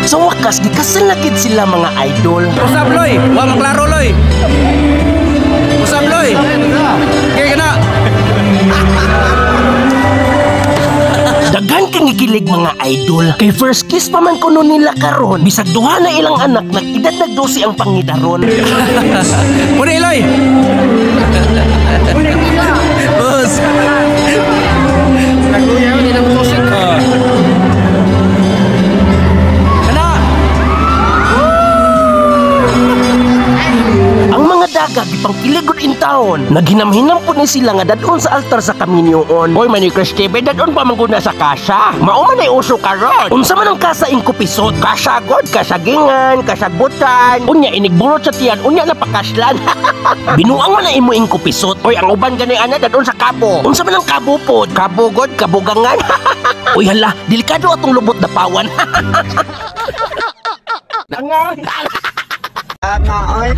Sa wakas, gikasalakit sila mga idol. Usap loy, wa maklaro loy. Usap loy. Kaya kana. Daghan kang ikilig mga idol. Kay first kiss pa man kuno nila karon. Bisag duha na ilang anak, nag-edad na 12 ang pangidaron. Muna loy. Bos. Naguyaw ni nang musik. Ang mga daga gipangkiligod in taon. Naghinam-hinam po ni sila nga dadon sa altar sa kaminyoon. Hoy man ni Christebe, dadon pa mangguna sa kasa. Mao man ay uso karon. Unsa man ang kasa ing kupisot? Kasagod, kasagingan, kasagbutan. Unya inigbulot sa tiyan, unya na pakaslan. Binuang man na imo ing kupisot. Hoy ang uban gani ana dadon sa kabo. Unsa man ang kabo pod? Kabugod, kabugangan. Uy hala, delikado atong lubot na pawan. Oy.